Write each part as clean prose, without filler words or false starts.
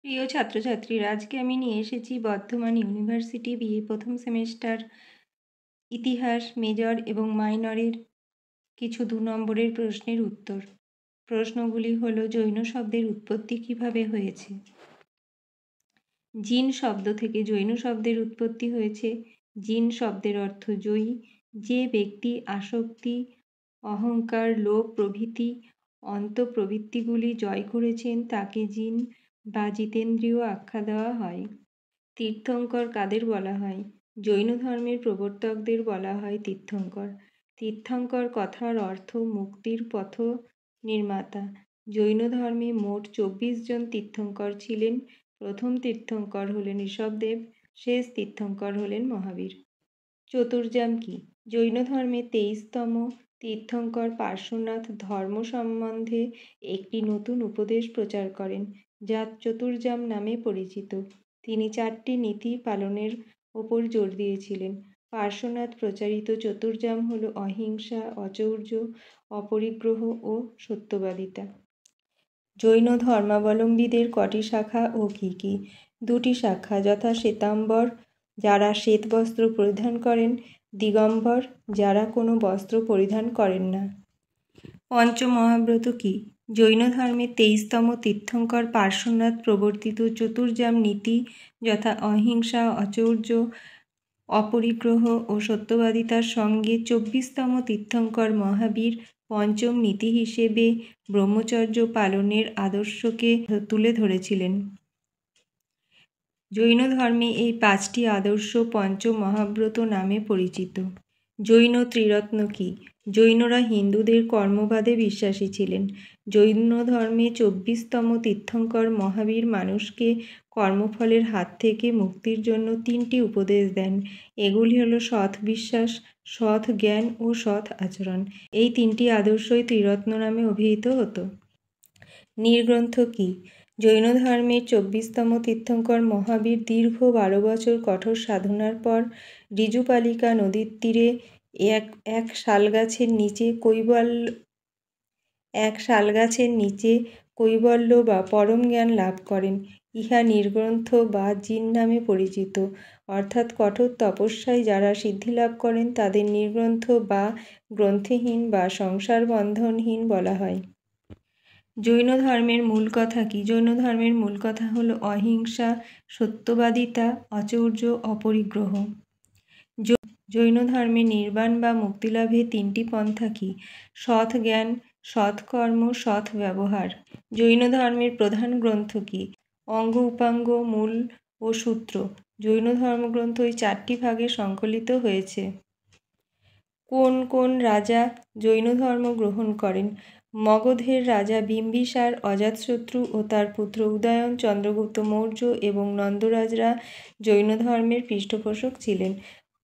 প্রিয় ছাত্রছাত্রীরা, আজকে আমি নিয়ে এসেছি বর্ধমান ইউনিভার্সিটি বিএ প্রথম সেমেস্টার ইতিহাস মেজর এবং মাইনরের কিছু 2 নম্বরের প্রশ্নের উত্তর। প্রশ্নগুলি হলো, জৈন শব্দের উৎপত্তি কিভাবে হয়েছে? জিন শব্দ থেকে জৈন শব্দের উৎপত্তি হয়েছে। জিন শব্দের অর্থ জয়ী। যে ব্যক্তি আসক্তি, অহংকার, লোভ প্রভৃতি অন্তঃপ্রবৃত্তিগুলি জয় করেছেন তাকে জিন বা জিতেন্দ্রীয় আখ্যা দেওয়া হয়। তীর্থঙ্কর কাদের বলা হয়? জৈন ধর্মের প্রবর্তকদের বলা হয় তীর্থঙ্কর। তীর্থঙ্কর কথার অর্থ মুক্তির পথ নির্মাতা। জৈন ধর্মে মোট 24 জন তীর্থঙ্কর ছিলেন। প্রথম তীর্থঙ্কর হলেন ঋষভদেব, শেষ তীর্থঙ্কর হলেন মহাবীর। চতুর্যাম কি? জৈন ধর্মে 23তম তীর্থঙ্কর পার্শ্বনাথ ধর্ম সম্বন্ধে একটি নতুন উপদেশ প্রচার করেন, যা চতুর্যাম নামে পরিচিত। তিনি 4টি নীতি পালনের ওপর জোর দিয়েছিলেন। পার্শ্বনাথ প্রচারিত চতুর্যাম হল অহিংসা, অচৌর্য, অপরিগ্রহ ও সত্যবাদিতা। জৈন ধর্মাবলম্বীদের কটি শাখা ও কী কী? 2টি শাখা, যথা শ্বেতাম্বর, যারা শ্বেত বস্ত্র পরিধান করেন, দিগম্বর, যারা কোনো বস্ত্র পরিধান করেন না। পঞ্চমহাব্রত কি? জৈন ধর্মে 23তম তীর্থঙ্কর পার্শ্বনাথ প্রবর্তিত চতুর্যাম নীতি, যথা অহিংসা, অচৌর্য, অপরিগ্রহ ও সত্যবাদিতার সঙ্গে 24তম তীর্থঙ্কর মহাবীর পঞ্চম নীতি হিসেবে ব্রহ্মচর্য পালনের আদর্শকে তুলে ধরেছিলেন। জৈন ধর্মে এই 5টি আদর্শ পঞ্চমহাব্রত নামে পরিচিত। জৈন ত্রিরত্ন কি? জৈনরা হিন্দুদের কর্মবাদে বিশ্বাসী ছিলেন। জৈন ধর্মে 24তম তীর্থঙ্কর মহাবীর মানুষকে কর্মফলের হাত থেকে মুক্তির জন্য 3টি উপদেশ দেন। এগুলি হলো সৎ বিশ্বাস, সৎ জ্ঞান ও সৎ আচরণ। এই 3টি আদর্শই ত্রিরত্ন নামে অভিহিত হতো। নির্গ্রন্থ কি? জৈন ধর্মের 24তম তীর্থঙ্কর মহাবীর দীর্ঘ 12 বছর কঠোর সাধনার পর ঋজুপালিকা নদীর তীরে এক শালগাছের নিচে কৈবল্য বা পরম জ্ঞান লাভ করেন। ইহা নির্গ্রন্থ বা জিন নামে পরিচিত। অর্থাৎ কঠোর তপস্যায় যারা সিদ্ধিলাভ করেন তাদের নির্গ্রন্থ বা গ্রন্থহীন বা সংসার বন্ধনহীন বলা হয়। জৈন ধর্মের মূল কথা কি? জৈন ধর্মের মূল কথা হলো অহিংসা, সত্যবাদিতা, অচৌর্য, অপরিগ্রহ। জৈন ধর্মে নির্বাণ বা মুক্তিলাভে 3টি পন্থা কি? সৎ জ্ঞান, সৎ কর্ম, সৎ ব্যবহার। জৈন ধর্মের প্রধান গ্রন্থ কি? অঙ্গ, উপাঙ্গ, মূল ও সূত্র। জৈন ধর্মগ্রন্থ এই 4টি ভাগে সংকলিত হয়েছে। কোন কোন রাজা জৈন ধর্ম গ্রহণ করেন? মগধের রাজা বিম্বিসার, অজাতশত্রু ও তার পুত্র উদয়ন, চন্দ্রগুপ্ত মৌর্য এবং নন্দরাজরা জৈন ধর্মের পৃষ্ঠপোষক ছিলেন।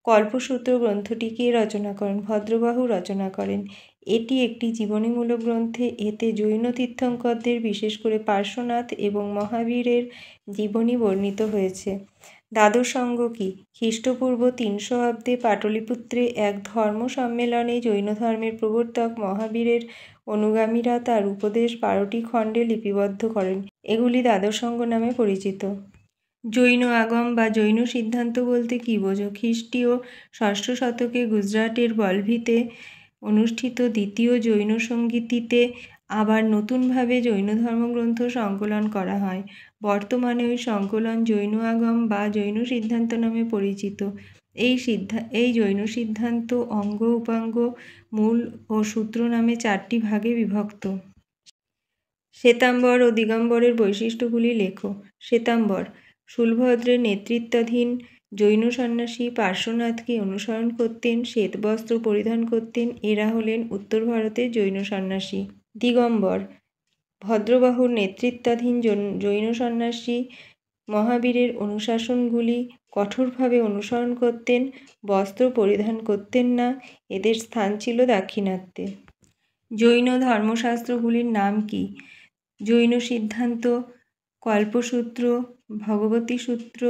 কল্পসূত্র গ্রন্থটি কে রচনা করেন? ভদ্রবাহু রচনা করেন। এটি একটি জীবনীমূলক গ্রন্থে। এতে জৈন তীর্থঙ্করদের, বিশেষ করে পার্শ্বনাথ এবং মহাবীরের জীবনী বর্ণিত হয়েছে। দ্বাদশ অঙ্গ কি? খ্রিস্টপূর্ব 300 অব্দে পাটলিপুত্রে এক ধর্ম সম্মেলনে জৈন ধর্মের প্রবর্তক মহাবীরের অনুগামীরা তার উপদেশ 12টি খণ্ডে লিপিবদ্ধ করেন। এগুলি দ্বাদশ অঙ্গ নামে পরিচিত। জৈন আগম বা জৈন সিদ্ধান্ত বলতে কী বোঝো? খ্রিস্টীয় 6ষ্ঠ শতকে গুজরাটের বলভিতে অনুষ্ঠিত দ্বিতীয় জৈন সংগীতিতে আবার নতুনভাবে জৈন ধর্মগ্রন্থ সংকলন করা হয়। বর্তমানে ওই সংকলন জৈন আগম বা জৈন সিদ্ধান্ত নামে পরিচিত। এই জৈন সিদ্ধান্ত অঙ্গ, উপাঙ্গ, মূল ও সূত্র নামে 4টি ভাগে বিভক্ত। শ্বেতাম্বর ও দিগম্বরের বৈশিষ্ট্যগুলি লেখো। শ্বেতাম্বর শূলভদ্রের নেতৃত্বাধীন জৈন সন্ন্যাসী পার্শ্বনাথকে অনুসরণ করতেন, শ্বেত বস্ত্র পরিধান করতেন। এরা হলেন উত্তর ভারতের জৈন সন্ন্যাসী। দিগম্বর ভদ্রবাহুর নেতৃত্বাধীন জৈন সন্ন্যাসী মহাবীরের অনুশাসনগুলি কঠোরভাবে অনুসরণ করতেন, বস্ত্র পরিধান করতেন না। এদের স্থান ছিল দাক্ষিণাত্যে। জৈন ধর্মশাস্ত্রগুলির নাম কি? জৈন সিদ্ধান্ত, কল্পসূত্র, ভগবতী সূত্র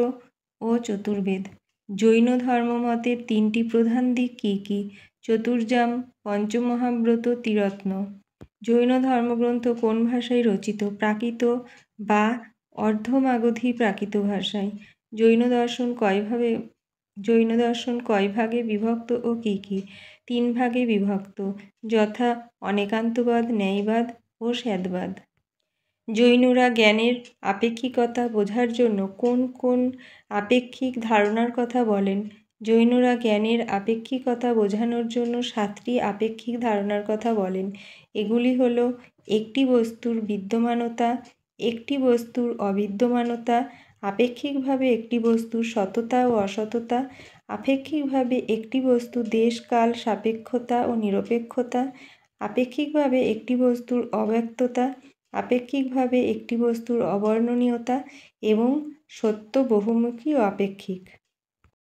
ও চতুর্বেদ। জৈন ধর্মমতের 3টি প্রধান দিক কি কি? চতুর্যাম, পঞ্চমহাব্রত, ত্রিরত্ন। জৈন ধর্মগ্রন্থ কোন ভাষায় রচিত? প্রাকৃত বা অর্ধমাগধী প্রাকৃত ভাষায়। জৈন দর্শন কয় ভাগে বিভক্ত ও কী কী? 3 ভাগে বিভক্ত, যথা অনেকান্তবাদ, ন্যায়বাদ ও স্যাদবাদ। জৈনরা জ্ঞানের আপেক্ষিকতা বোঝার জন্য কোন কোন আপেক্ষিক ধারণার কথা বলেন? জৈনরা জ্ঞানের আপেক্ষিকতা বোঝানোর জন্য 7টি আপেক্ষিক ধারণার কথা বলেন। এগুলি হলো: একটি বস্তুর বিদ্যমানতা, একটি বস্তুর অবিদ্যমানতা, আপেক্ষিকভাবে একটি বস্তুর সততা ও অসততা, আপেক্ষিকভাবে একটি বস্তুর দেশ কাল সাপেক্ষতা ও নিরপেক্ষতা, আপেক্ষিকভাবে একটি বস্তুর অব্যক্ততা, আপেক্ষিকভাবে একটি বস্তুর অবর্ণনীয়তা এবং সত্য বহুমুখী ও আপেক্ষিক।